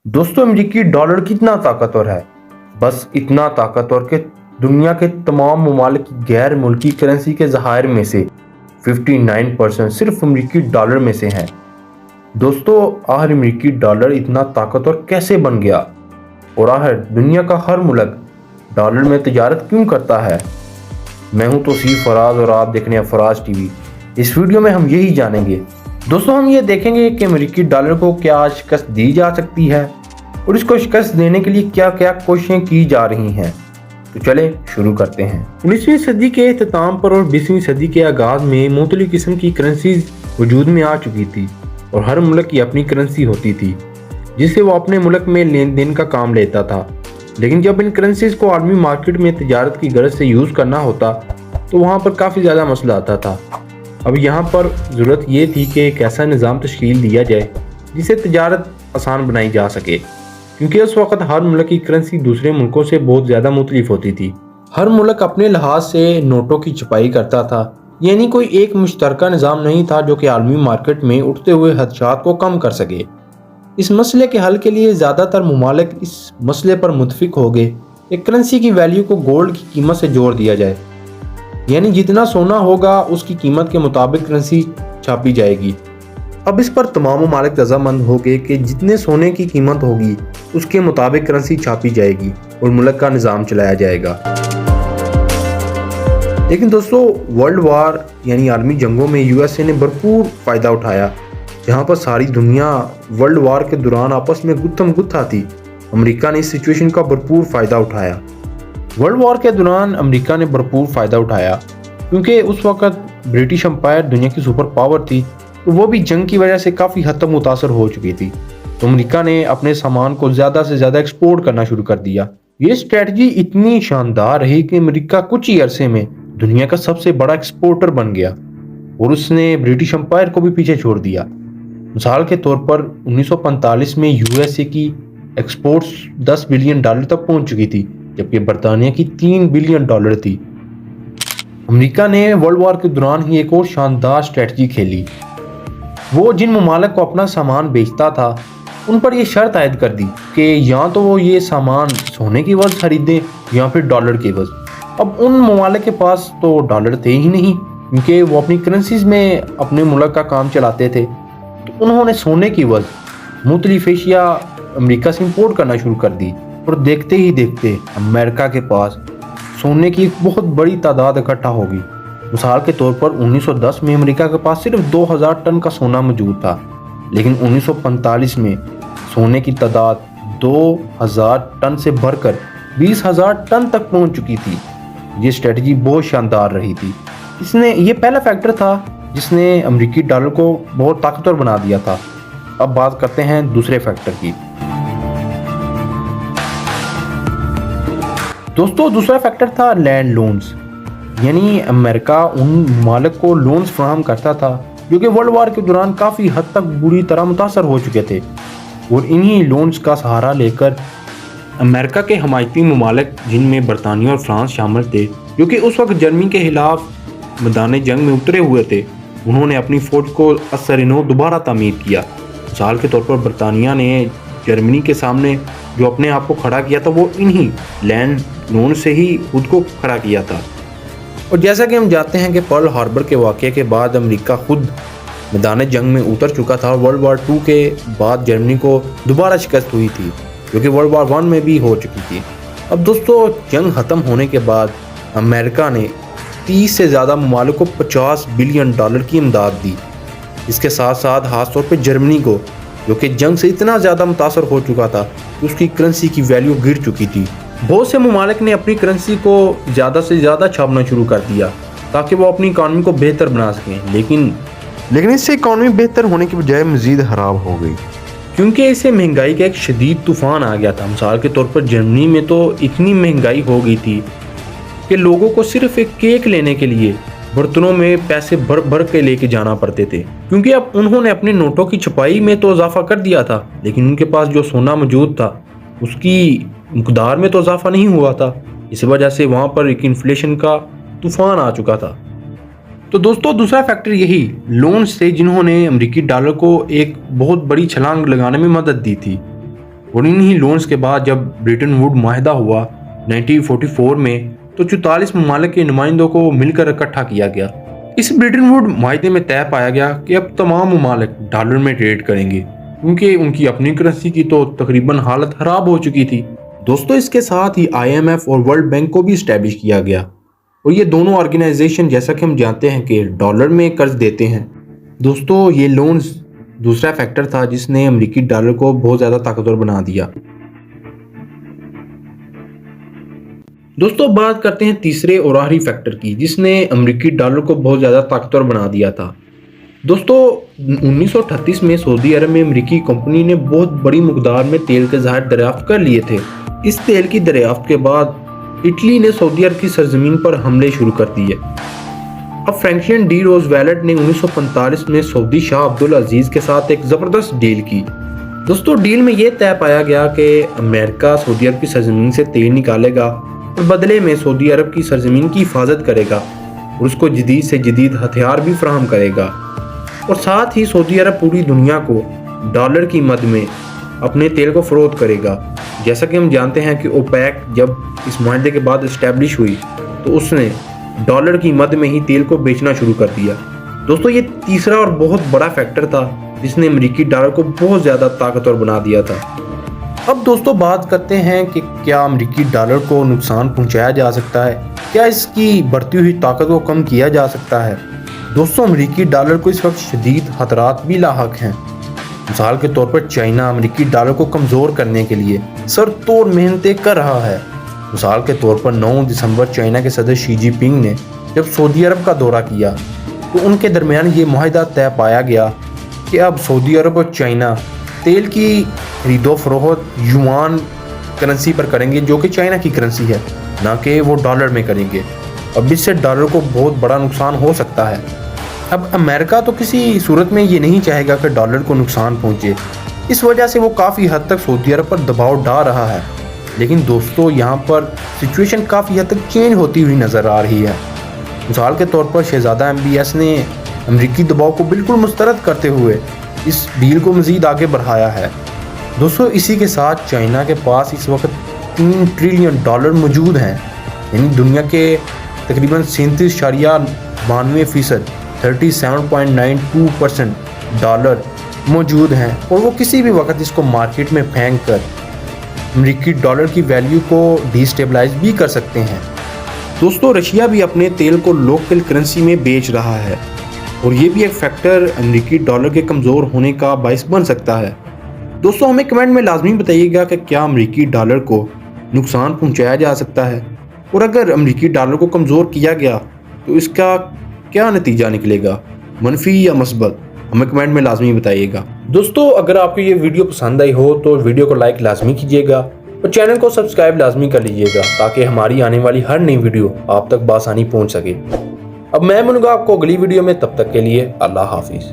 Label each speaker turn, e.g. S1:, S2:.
S1: दोस्तों, अमेरिकी डॉलर कितना ताकतवर है? बस इतना ताकतवर कि दुनिया के तमाम ममालिक की गैर मुल्की करेंसी के ज़खायर में से 59% सिर्फ अमेरिकी डॉलर में से हैं। दोस्तों, आखिर अमेरिकी डॉलर इतना ताकतवर कैसे बन गया और आखिर दुनिया का हर मुल्क डॉलर में तजारत क्यों करता है? मैं हूं तौसीफ फराज और आप देख रहे हैं फराज टीवी। इस वीडियो में हम यही जानेंगे। दोस्तों, हम ये देखेंगे कि अमेरिकी डॉलर को क्या शिकस्त दी जा सकती है और इसको शिकस्त देने के लिए क्या क्या कोशिशें की जा रही हैं। तो चलें शुरू करते हैं। 19वीं सदी के अख्ताम पर और 20वीं सदी के आगाज में मुख्तलिफ किस्म की करेंसीज वजूद में आ चुकी थी और हर मुल्क की अपनी करेंसी होती थी जिससे वो अपने मुल्क में लेन देन का काम लेता था। लेकिन जब इन करेंसीज को आलमी मार्केट में तजारत की गरज से यूज़ करना होता तो वहाँ पर काफ़ी ज़्यादा मसला आता था। अब यहाँ पर ज़रूरत ये थी कि एक ऐसा निज़ाम तश्कील दिया जाए जिससे तजारत आसान बनाई जा सके, क्योंकि उस वक़्त हर मुल्क की करेंसी दूसरे मुल्कों से बहुत ज़्यादा मुख्तलिफ होती थी। हर मुल्क अपने लिहाज से नोटों की छपाई करता था, यानी कोई एक मुश्तरका निज़ाम नहीं था जो कि आलमी मार्केट में उठते हुए खदशात को कम कर सके। इस मसले के हल के लिए ज़्यादातर ममालिक इस मसले पर मुतफिक हो गए कि करेंसी की वैल्यू को गोल्ड की कीमत से जोड़ दिया जाए, यानी जितना सोना होगा उसकी कीमत के मुताबिक करेंसी छापी जाएगी। अब इस पर तमाम ममालिक रज़ामंद हो गए कि जितने सोने की कीमत होगी उसके मुताबिक करेंसी छापी जाएगी और मुल्क का निज़ाम चलाया जाएगा। लेकिन दोस्तों, वर्ल्ड वार यानी आलमी जंगों में यूएसए ने भरपूर फ़ायदा उठाया, जहाँ पर सारी दुनिया वर्ल्ड वार के दौरान आपस में गुत्थम गुत्था थी। अमेरिका ने इस सिचुएशन का भरपूर फ़ायदा उठाया। वर्ल्ड वॉर के दौरान अमेरिका ने भरपूर फ़ायदा उठाया क्योंकि उस वक़्त ब्रिटिश एम्पायर दुनिया की सुपर पावर थी, तो वो भी जंग की वजह से काफ़ी हद तक मुतासर हो चुकी थी। तो अमेरिका ने अपने सामान को ज़्यादा से ज़्यादा एक्सपोर्ट करना शुरू कर दिया। ये स्ट्रेटजी इतनी शानदार रही कि अमेरिका कुछ ही अरसे में दुनिया का सबसे बड़ा एक्सपोर्टर बन गया और उसने ब्रिटिश एम्पायर को भी पीछे छोड़ दिया। मिसाल के तौर पर 1945 में यूएसए की एक्सपोर्ट्स $10 बिलियन तक पहुंच चुकी थी, जबकि बरतानिया की $3 बिलियन थी। अमेरिका ने वर्ल्ड वॉर के दौरान ही एक और शानदार स्ट्रेटजी खेली। वो जिन ममालिक को अपना सामान बेचता था उन पर यह शर्त आयद कर दी कि या तो वो ये सामान सोने की वजह खरीदें या फिर डॉलर की वजह। अब उन ममालिक के पास तो डॉलर थे ही नहीं, क्योंकि वो अपनी करेंसीज में अपने मुल्क का काम चलाते थे। तो उन्होंने सोने की वजह मुख्तलिफ एशिया अमेरिका से इंपोर्ट करना शुरू कर दी और देखते ही देखते अमेरिका के पास सोने की एक बहुत बड़ी तादाद इकट्ठा हो गई। मिसाल के तौर पर 1910 में अमेरिका के पास सिर्फ 2000 टन का सोना मौजूद था, लेकिन 1945 में सोने की तादाद 2000 टन से बढ़कर 20,000 टन तक पहुंच चुकी थी। ये स्ट्रेटजी बहुत शानदार रही थी। ये पहला फैक्टर था जिसने अमेरिकी डॉलर को बहुत ताकतवर बना दिया था। अब बात करते हैं दूसरे फैक्टर की। दोस्तों, दूसरा फैक्टर था लैंड लोन्स, यानी अमेरिका उन ममालिक को लोन्स फराहम करता था जो कि वर्ल्ड वार के दौरान काफ़ी हद तक बुरी तरह मुतासर हो चुके थे, और इन्हीं लोन्स का सहारा लेकर अमेरिका के हमायती ममालिक, जिनमें बरतानिया और फ्रांस शामिल थे, जो कि उस वक्त जर्मनी के खिलाफ मैदान जंग में उतरे हुए थे, उन्होंने अपनी फ़ौज को असर-ए-नौ दोबारा तामीर किया। मिसाल के तौर पर बरतानिया ने जर्मनी के सामने जो अपने आप को खड़ा किया था वो इन्हीं लैंड लोन से ही खुद को खड़ा किया था। और जैसा कि हम जानते हैं कि पर्ल हार्बर के वाक़े के बाद अमेरिका खुद मैदान जंग में उतर चुका था और वर्ल्ड वार 2 के बाद जर्मनी को दोबारा शिकस्त हुई थी, जो कि वर्ल्ड वार 1 में भी हो चुकी थी। अब दोस्तों, जंग ख़त्म होने के बाद अमेरिका ने 30 से ज़्यादा ममालिक को $50 बिलियन की इमदाद दी। इसके साथ साथ ख़ास तौर पर जर्मनी को, जो कि जंग से इतना ज़्यादा मुतासर हो चुका था कि उसकी करेंसी की वैल्यू गिर चुकी थी। बहुत से ममालिक ने अपनी करेंसी को ज़्यादा से ज़्यादा छापना शुरू कर दिया ताकि वो अपनी इकानमी को बेहतर बना सकें, लेकिन इससे इकानमी बेहतर होने की बजाय मज़ीद ख़राब हो गई, क्योंकि इससे महंगाई का एक शदीद तूफ़ान आ गया था। मिसाल के तौर पर जर्मनी में तो इतनी महंगाई हो गई थी कि लोगों को सिर्फ एक केक लेने के लिए बर्तनों में पैसे भर भर के लेके जाना पड़ते थे, क्योंकि अब उन्होंने अपने नोटों की छपाई में तो इजाफा कर दिया था, लेकिन उनके पास जो सोना मौजूद था उसकी मकदार में तो इजाफा नहीं हुआ था। इस वजह से वहाँ पर एक इन्फ्लेशन का तूफान आ चुका था। तो दोस्तों, दूसरा फैक्टर यही लोन्स थे जिन्होंने अमेरिकी डॉलर को एक बहुत बड़ी छलांग लगाने में मदद दी थी। और इन्हीं लोन्स के बाद जब ब्रिटेन वुड माहिदा हुआ 1944 में, तो 44 ममालिक के नुमाइंदों को मिलकर इकट्ठा किया गया। इस ब्रिटेन वुड माहिदे में तय पाया गया कि अब तमाम ममालिक डॉलर में ट्रेड करेंगे, क्योंकि उनकी अपनी करेंसी की तो तकरीबन हालत खराब हो चुकी थी। दोस्तों, इसके साथ ही IMF और वर्ल्ड बैंक को भी इस्टेब्लिश किया गया, और ये दोनों ऑर्गेनाइजेशन जैसा कि हम जानते हैं कि डॉलर में कर्ज देते हैं। दोस्तों, ये लोन्स दूसरा फैक्टर था जिसने अमेरिकी डॉलर को बहुत ज़्यादा ताकतवर बना दिया। दोस्तों, बात करते हैं तीसरे और आखिरी फैक्टर की जिसने अमेरिकी डॉलर को बहुत ज़्यादा ताकतवर बना दिया था। दोस्तों, 1938 में सऊदी अरब में अमेरिकी कंपनी ने बहुत बड़ी मकदार में तेल के ज़खायर दरियाफ्त कर लिए थे। इस तेल की दरियाफ्त के बाद इटली ने सऊदी अरब की सरजमीन पर हमले शुरू कर दिए। अब फ्रैंकलिन डी रोजवेल्ट ने 1945 में सऊदी शाह अब्दुल अजीज के साथ एक ज़बरदस्त डील की। दोस्तों, डील में यह तय पाया गया कि अमेरिका सऊदी अरब की सरजमीन से तेल निकालेगा और बदले में सऊदी अरब की सरजमीन की हिफाजत करेगा और उसको जदीद से जदीद हथियार भी फराहम करेगा, और साथ ही सऊदी अरब पूरी दुनिया को डॉलर की मद में अपने तेल को फरोख्त करेगा। जैसा कि हम जानते हैं कि ओपेक जब इस माहदे के बाद इस्टेब्लिश हुई तो उसने डॉलर की मद में ही तेल को बेचना शुरू कर दिया। दोस्तों, ये तीसरा और बहुत बड़ा फैक्टर था जिसने अमेरिकी डॉलर को बहुत ज़्यादा ताकतवर बना दिया था। अब दोस्तों, बात करते हैं कि क्या अमेरिकी डॉलर को नुकसान पहुंचाया जा सकता है, क्या इसकी बढ़ती हुई ताकत को कम किया जा सकता है। दोस्तों, अमेरिकी डॉलर को इस वक्त शदीद खतरात भी लाहक हैं। मिसाल के तौर पर चाइना अमेरिकी डॉलर को कमज़ोर करने के लिए सरतोड़ मेहनतें कर रहा है। मिसाल के तौर पर 9 दिसंबर चाइना के सदर शी जिनपिंग ने जब सऊदी अरब का दौरा किया तो उनके दरमियान ये मुआहदा तय पाया गया कि अब सऊदी अरब और चाइना तेल की खरीदो फरोख्त युआन करेंसी पर करेंगे, जो कि चाइना की करेंसी है, ना कि वो डॉलर में करेंगे। अब इससे डॉलर को बहुत बड़ा नुकसान हो सकता है। अब अमेरिका तो किसी सूरत में ये नहीं चाहेगा कि डॉलर को नुकसान पहुंचे, इस वजह से वो काफ़ी हद तक सऊदी अरब पर दबाव डाल रहा है। लेकिन दोस्तों, यहाँ पर सिचुएशन काफ़ी हद तक चेंज होती हुई नज़र आ रही है। मिसाल के तौर पर शहजादा MBS ने अमेरिकी दबाव को बिल्कुल मुस्तरद करते हुए इस डील को मज़ीद आगे बढ़ाया है। दोस्तों, इसी के साथ चाइना के पास इस वक्त $3 ट्रिलियन मौजूद हैं, यानी दुनिया के तकरीबन 37.92% 37.92% डॉलर मौजूद हैं, और वो किसी भी वक्त इसको मार्केट में फेंक कर अमेरिकी डॉलर की वैल्यू को डिस्टेबलाइज भी कर सकते हैं। दोस्तों, रशिया भी अपने तेल को लोकल करेंसी में बेच रहा है, और ये भी एक फैक्टर अमेरिकी डॉलर के कमज़ोर होने का बायस बन सकता है। दोस्तों, हमें कमेंट में लाजमी बताइएगा कि क्या अमेरिकी डॉलर को नुकसान पहुंचाया जा सकता है, और अगर अमेरिकी डॉलर को कमज़ोर किया गया तो इसका क्या नतीजा निकलेगा, मनफी या मस्बत। हमें कमेंट में लाजमी बताइएगा। दोस्तों, अगर आपको ये वीडियो पसंद आई हो तो वीडियो को लाइक लाजमी कीजिएगा और चैनल को सब्सक्राइब लाजमी कर लीजिएगा, ताकि हमारी आने वाली हर नई वीडियो आप तक बआसानी पहुंच सके। अब मैं मिलूंगा आपको अगली वीडियो में, तब तक के लिए अल्लाह हाफिज़।